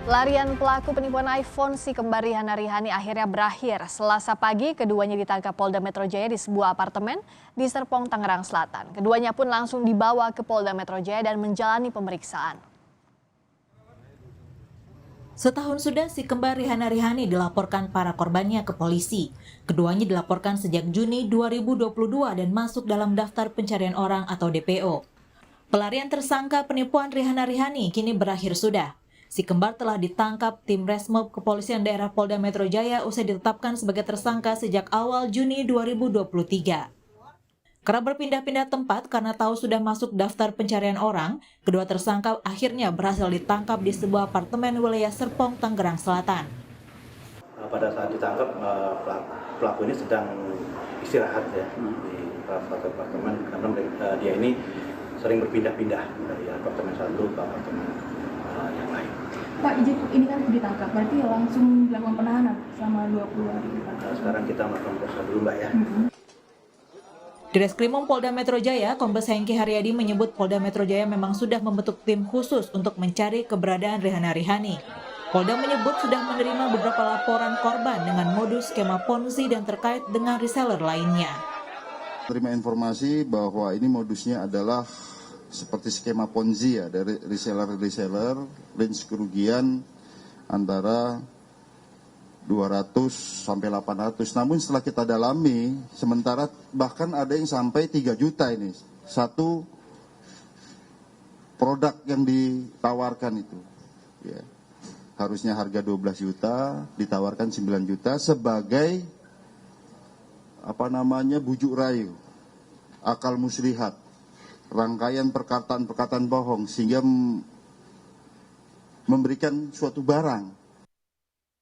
Pelarian pelaku penipuan iPhone si kembar Rihanna Rihani akhirnya berakhir. Selasa pagi, keduanya ditangkap Polda Metro Jaya di sebuah apartemen di Serpong, Tangerang Selatan. Keduanya pun langsung dibawa ke Polda Metro Jaya dan menjalani pemeriksaan. Setahun sudah si kembar Rihanna Rihani dilaporkan para korbannya ke polisi. Keduanya dilaporkan sejak Juni 2022 dan masuk dalam daftar pencarian orang atau DPO. Pelarian tersangka penipuan Rihanna Rihani kini berakhir sudah. Si kembar telah ditangkap tim Resmob Kepolisian Daerah Polda Metro Jaya usai ditetapkan sebagai tersangka sejak awal Juni 2023. Kerap berpindah-pindah tempat karena tahu sudah masuk daftar pencarian orang, kedua tersangka akhirnya berhasil ditangkap di sebuah apartemen wilayah Serpong, Tangerang Selatan. Pada saat ditangkap, pelaku ini sedang istirahat ya di salah satu apartemen karena dia ini sering berpindah-pindah dari apartemen satu ke apartemen yang lain. Pak, ini kan ditangkap, berarti langsung dilakukan penahanan selama 20 hari? Sekarang kita melakukan proses dulu, Mbak ya. Direskrimum Polda Metro Jaya, Kombes Hengki Haryadi menyebut Polda Metro Jaya memang sudah membentuk tim khusus untuk mencari keberadaan Rihanna Rihani. Polda menyebut sudah menerima beberapa laporan korban dengan modus skema Ponzi dan terkait dengan reseller lainnya. Terima informasi bahwa ini modusnya adalah seperti skema Ponzi ya, dari reseller, range kerugian antara 200 sampai 800. Namun setelah kita dalami, sementara bahkan ada yang sampai 3 juta ini. Satu produk yang ditawarkan itu. Ya. Harusnya harga 12 juta, ditawarkan 9 juta sebagai bujuk rayu, akal muslihat, rangkaian perkataan-perkataan bohong sehingga memberikan suatu barang.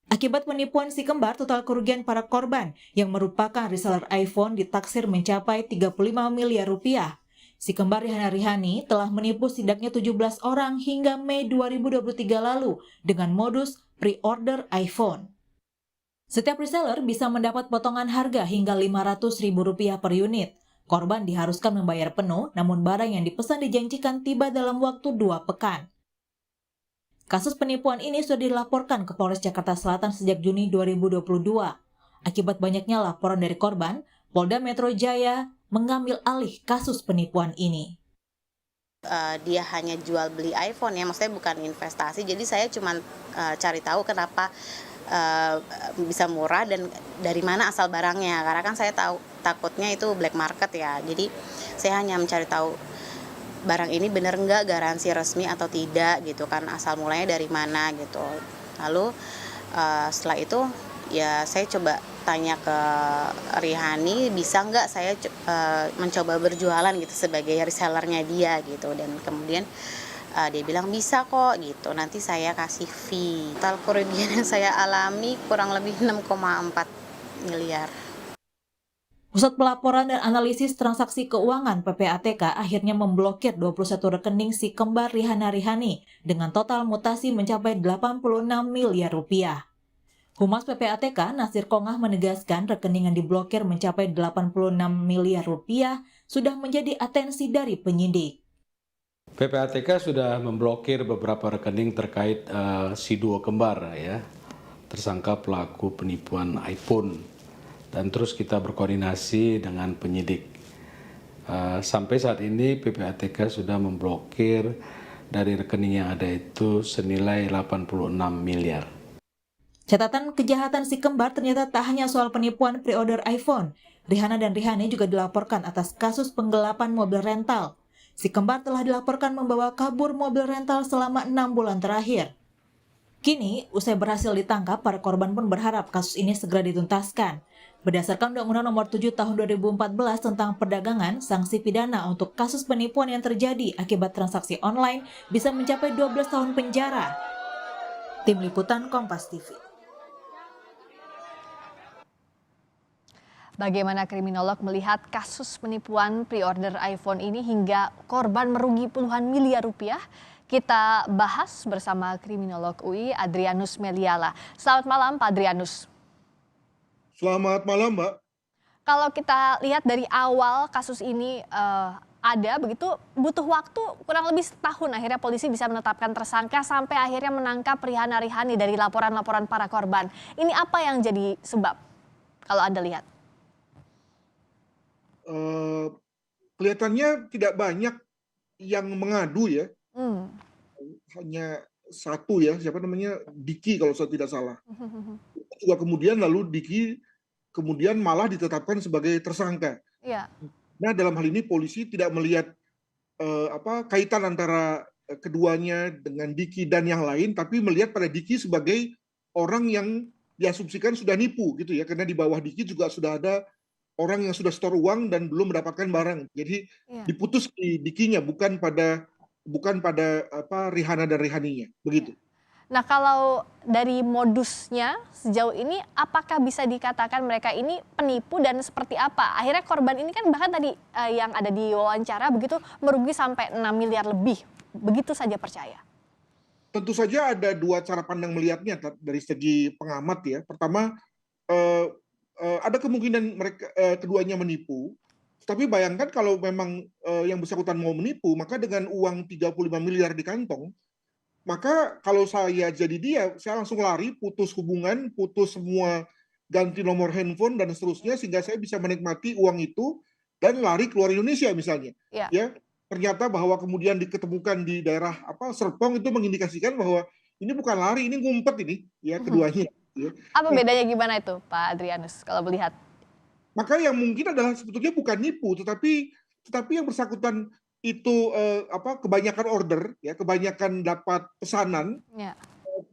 Akibat penipuan si kembar, total kerugian para korban yang merupakan reseller iPhone ditaksir mencapai 35 miliar rupiah. Si kembar Rihanna Rihani telah menipu setidaknya 17 orang hingga Mei 2023 lalu dengan modus pre-order iPhone. Setiap reseller bisa mendapat potongan harga hingga Rp500.000 per unit. Korban diharuskan membayar penuh, namun barang yang dipesan dijanjikan tiba dalam waktu 2 pekan. Kasus penipuan ini sudah dilaporkan ke Polres Jakarta Selatan sejak Juni 2022. Akibat banyaknya laporan dari korban, Polda Metro Jaya mengambil alih kasus penipuan ini. Dia hanya jual beli iPhone ya, maksudnya bukan investasi. Jadi saya cuma cari tahu kenapa bisa murah dan dari mana asal barangnya. Karena kan saya tahu takutnya itu black market ya. Jadi saya hanya mencari tahu barang ini benar nggak, garansi resmi atau tidak gitu kan, asal mulanya dari mana gitu. Lalu setelah itu ya saya coba tanya ke Rihani, bisa nggak saya mencoba berjualan gitu sebagai resellernya dia gitu. Dan kemudian dia bilang bisa kok gitu, nanti saya kasih fee. Total kerugian yang saya alami kurang lebih 6,4 miliar. Pusat Pelaporan dan Analisis Transaksi Keuangan (PPATK) akhirnya memblokir 21 rekening si kembar Rihanna Rihani dengan total mutasi mencapai 86 miliar rupiah. Humas PPATK Nasir Kongah menegaskan rekening yang diblokir mencapai 86 miliar rupiah sudah menjadi atensi dari penyidik. PPATK sudah memblokir beberapa rekening terkait si duo kembar ya, tersangka pelaku penipuan iPhone. Dan terus kita berkoordinasi dengan penyidik. Sampai saat ini PPATK sudah memblokir dari rekening yang ada itu senilai 86 miliar. Catatan kejahatan si kembar ternyata tak hanya soal penipuan pre-order iPhone. Rihanna dan Rihani juga dilaporkan atas kasus penggelapan mobil rental. Si kembar telah dilaporkan membawa kabur mobil rental selama 6 bulan terakhir. Kini, usai berhasil ditangkap, para korban pun berharap kasus ini segera dituntaskan. Berdasarkan Undang-Undang Nomor 7 Tahun 2014 tentang perdagangan, sanksi pidana untuk kasus penipuan yang terjadi akibat transaksi online bisa mencapai 12 tahun penjara. Tim Liputan Kompas TV. Bagaimana kriminolog melihat kasus penipuan pre-order iPhone ini hingga korban merugi puluhan miliar rupiah? Kita bahas bersama kriminolog UI Adrianus Meliala. Selamat malam Pak Adrianus. Selamat malam Mbak. Kalau kita lihat dari awal kasus ini ada begitu, butuh waktu kurang lebih setahun akhirnya polisi bisa menetapkan tersangka sampai akhirnya menangkap Rihanna Rihani dari laporan-laporan para korban. Ini apa yang jadi sebab kalau Anda lihat? Kelihatannya tidak banyak yang mengadu ya, Hmm. hanya satu ya, siapa namanya, Diki kalau saya tidak salah. Juga kemudian lalu Diki kemudian malah ditetapkan sebagai tersangka. Iya. Nah, dalam hal ini polisi tidak melihat kaitan antara keduanya dengan Diki dan yang lain, tapi melihat pada Diki sebagai orang yang diasumsikan sudah nipu gitu ya, karena di bawah Diki juga sudah ada orang yang sudah store uang dan belum mendapatkan barang. Jadi Iya. diputus di Dikinya, bukan pada Rihanna dan Rihaninya, begitu. Nah, kalau dari modusnya sejauh ini apakah bisa dikatakan mereka ini penipu dan seperti apa? Akhirnya korban ini kan bahkan tadi yang ada di wawancara begitu merugi sampai 6 miliar lebih. Begitu saja percaya. Tentu saja ada dua cara pandang melihatnya dari segi pengamat ya. Pertama, ada kemungkinan mereka keduanya menipu. Tapi bayangkan kalau memang yang bersangkutan mau menipu, maka dengan uang 35 miliar di kantong, maka kalau saya jadi dia, saya langsung lari, putus hubungan, putus semua, ganti nomor handphone dan seterusnya, sehingga saya bisa menikmati uang itu dan lari keluar Indonesia misalnya. Ya. Ya, ternyata bahwa kemudian diketemukan di daerah Serpong itu mengindikasikan bahwa ini bukan lari, ini ngumpet ini, ya keduanya. Ya. Apa bedanya gimana itu, Pak Adrianus, kalau melihat? Maka yang mungkin adalah sebetulnya bukan nipu, tetapi yang bersangkutan itu kebanyakan order, ya kebanyakan dapat pesanan, Ya.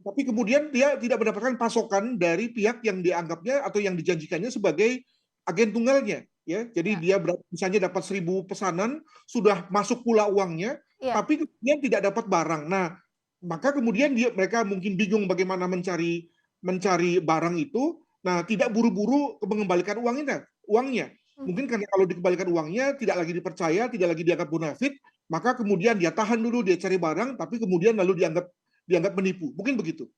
tapi kemudian dia tidak mendapatkan pasokan dari pihak yang dianggapnya atau yang dijanjikannya sebagai agen tunggalnya, ya. Jadi dia misalnya dapat 1.000 pesanan, sudah masuk pula uangnya, tapi kemudian tidak dapat barang. Nah, maka kemudian mereka mungkin bingung bagaimana mencari barang itu. Nah, tidak buru-buru mengembalikan uangnya. Mungkin karena kalau dikembalikan uangnya tidak lagi dipercaya, tidak lagi dianggap bonafit, maka kemudian dia tahan dulu, dia cari barang, tapi kemudian lalu dianggap menipu. Mungkin begitu.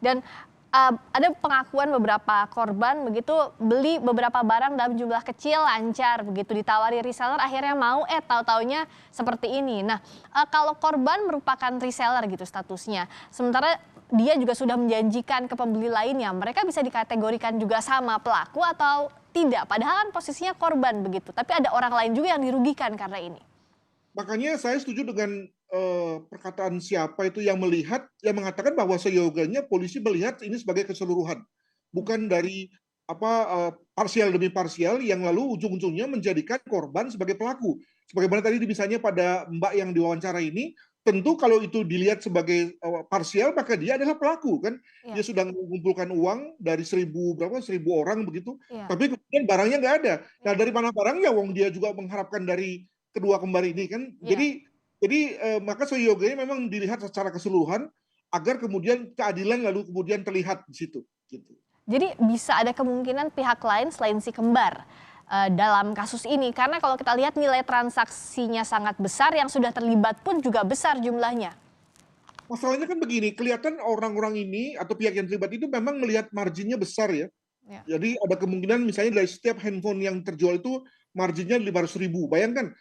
Dan ada pengakuan beberapa korban begitu beli beberapa barang dalam jumlah kecil lancar begitu ditawari reseller akhirnya mau tahu-taunya seperti ini. Nah, kalau korban merupakan reseller gitu statusnya, sementara dia juga sudah menjanjikan ke pembeli lainnya, mereka bisa dikategorikan juga sama pelaku atau tidak? Padahal kan posisinya korban begitu, tapi ada orang lain juga yang dirugikan karena ini. Makanya saya setuju dengan perkataan siapa itu yang mengatakan bahwa seyogianya polisi melihat ini sebagai keseluruhan, bukan dari parsial demi parsial yang lalu ujung-ujungnya menjadikan korban sebagai pelaku. Sebagaimana tadi misalnya pada Mbak yang diwawancara ini, tentu kalau itu dilihat sebagai parsial maka dia adalah pelaku kan. Dia sudah mengumpulkan uang dari 1.000 orang begitu, tapi kemudian barangnya nggak ada. Nah, dari mana barangnya? Wong dia juga mengharapkan dari kedua kembar ini kan. Jadi maka seyogianya memang dilihat secara keseluruhan agar kemudian keadilan lalu kemudian terlihat di situ. Gitu. Jadi bisa ada kemungkinan pihak lain selain si kembar dalam kasus ini, karena kalau kita lihat nilai transaksinya sangat besar, yang sudah terlibat pun juga besar jumlahnya. Masalahnya kan begini, kelihatan orang-orang ini atau pihak yang terlibat itu memang melihat marginnya besar ya. Jadi ada kemungkinan misalnya dari setiap handphone yang terjual itu marginnya 500.000. Bayangkan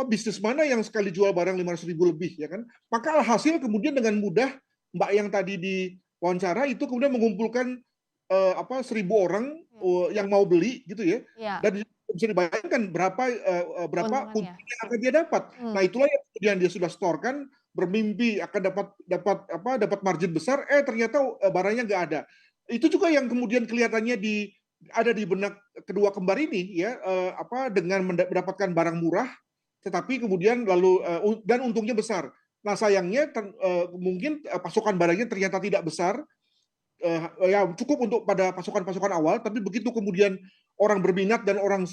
bisnis mana yang sekali jual barang 500.000 lebih ya kan? Maka alhasil kemudian dengan mudah Mbak yang tadi di wawancara itu kemudian mengumpulkan 1.000 orang yang mau beli gitu ya. Dan bisa dibayangkan berapa keuntungan yang akan dia dapat. Nah, itulah yang kemudian dia sudah storekan, bermimpi akan dapat margin besar, ternyata barangnya nggak ada. Itu juga yang kemudian kelihatannya ada di benak kedua kembar ini ya, dengan mendapatkan barang murah tetapi kemudian lalu dan untungnya besar. Nah, sayangnya mungkin pasokan barangnya ternyata tidak besar, ya cukup untuk pada pasokan awal, tapi begitu kemudian orang berminat dan orang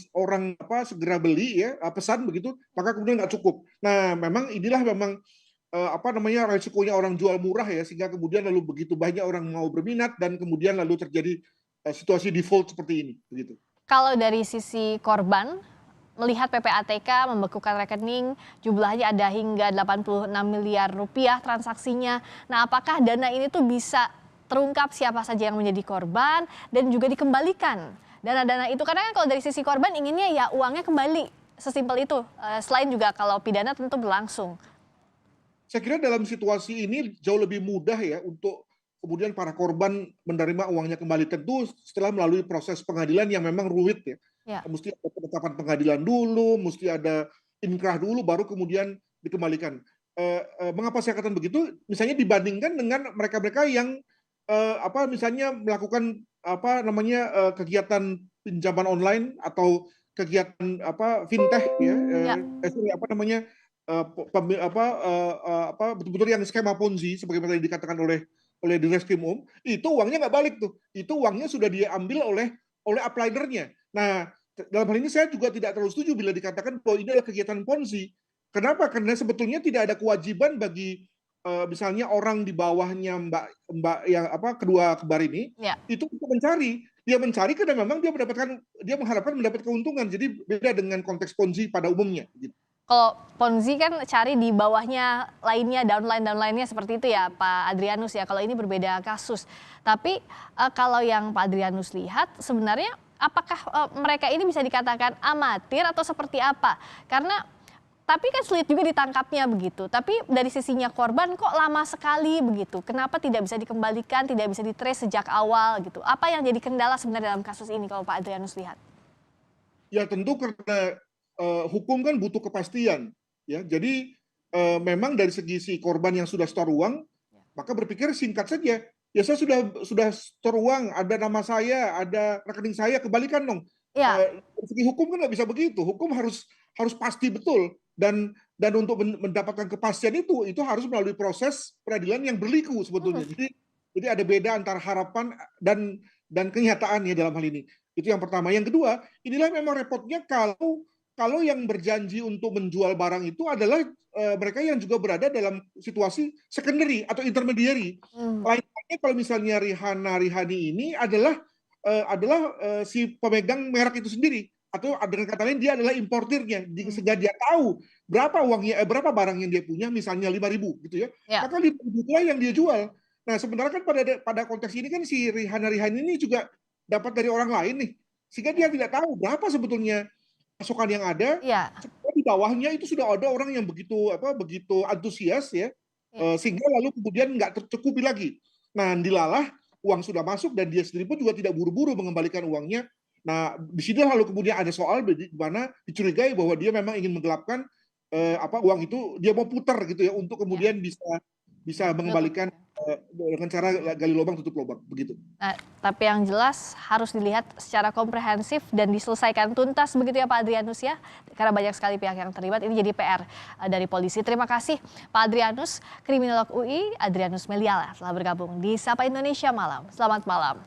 segera beli ya, pesan begitu, maka kemudian nggak cukup. Nah, inilah memang resikonya orang jual murah ya, sehingga kemudian lalu begitu banyak orang mau berminat dan kemudian lalu terjadi situasi default seperti ini begitu. Kalau dari sisi korban melihat PPATK membekukan rekening, jumlahnya ada hingga 86 miliar rupiah transaksinya. Nah, apakah dana ini tuh bisa terungkap siapa saja yang menjadi korban dan juga dikembalikan dana-dana itu? Karena kan kalau dari sisi korban inginnya ya uangnya kembali sesimpel itu? Selain juga kalau pidana tentu berlangsung. Saya kira dalam situasi ini jauh lebih mudah ya untuk kemudian para korban menerima uangnya kembali, tentu setelah melalui proses pengadilan yang memang rumit ya. Ya. Mesti ada penetapan pengadilan dulu, mesti ada inkrah dulu, baru kemudian dikembalikan. Mengapa saya katakan begitu? Misalnya dibandingkan dengan mereka-mereka yang misalnya melakukan kegiatan pinjaman online atau kegiatan fintech ya, betul-betul yang skema ponzi sebagaimana tadi dikatakan oleh Direskrimum, itu uangnya nggak balik tuh, itu uangnya sudah diambil oleh uplinernya. Nah, dalam hal ini saya juga tidak terlalu setuju bila dikatakan bahwa ini adalah kegiatan ponzi. Kenapa? Karena sebetulnya tidak ada kewajiban bagi misalnya orang di bawahnya Mbak yang kedua kembar ini itu untuk mencari. Dia mencari karena memang dia mengharapkan mendapat keuntungan. Jadi beda dengan konteks ponzi pada umumnya. Gitu. Kalau ponzi kan cari di bawahnya lainnya, downline-downline-nya seperti itu ya Pak Adrianus ya. Kalau ini berbeda kasus. Tapi kalau yang Pak Adrianus lihat sebenarnya apakah mereka ini bisa dikatakan amatir atau seperti apa? Karena tapi kan sulit juga ditangkapnya begitu. Tapi dari sisinya korban kok lama sekali begitu. Kenapa tidak bisa dikembalikan, tidak bisa ditrace sejak awal gitu. Apa yang jadi kendala sebenarnya dalam kasus ini kalau Pak Adrianus lihat? Ya tentu karena hukum kan butuh kepastian, ya. Jadi memang dari segi si korban yang sudah store uang, maka berpikir singkat saja. Ya saya sudah store uang, ada nama saya, ada rekening saya, kembalikan dong. Dari segi hukum kan nggak bisa begitu. Hukum harus pasti betul dan untuk mendapatkan kepastian itu harus melalui proses peradilan yang berliku sebetulnya. Jadi ada beda antara harapan dan kenyataan ya dalam hal ini. Itu yang pertama. Yang kedua, inilah memang repotnya kalau yang berjanji untuk menjual barang itu adalah mereka yang juga berada dalam situasi secondary atau intermediary. Lainnya kalau misalnya Rihani ini adalah si pemegang merek itu sendiri, atau dengan kata lain dia adalah importirnya, sehingga dia tahu berapa uangnya, berapa barang yang dia punya, misalnya 5.000 gitu ya. Maka 5.000 itulah yang dia jual. Nah sebenarnya kan pada konteks ini kan si Rihani ini juga dapat dari orang lain nih, sehingga dia tidak tahu berapa sebetulnya pasokan yang ada. Di bawahnya itu sudah ada orang yang begitu antusias ya, sehingga lalu kemudian nggak tercukupi lagi. Nah dilalah uang sudah masuk dan dia sendiri pun juga tidak buru-buru mengembalikan uangnya. Nah di sini lalu kemudian ada soal di mana dicurigai bahwa dia memang ingin menggelapkan uang itu, dia mau putar gitu ya untuk kemudian bisa mengembalikan dengan cara gali lubang tutup lubang begitu. Nah, tapi yang jelas harus dilihat secara komprehensif dan diselesaikan tuntas begitu ya Pak Adrianus ya. Karena banyak sekali pihak yang terlibat, ini jadi PR dari polisi. Terima kasih Pak Adrianus, kriminolog UI Adrianus Meliala telah bergabung di Sapa Indonesia Malam. Selamat malam.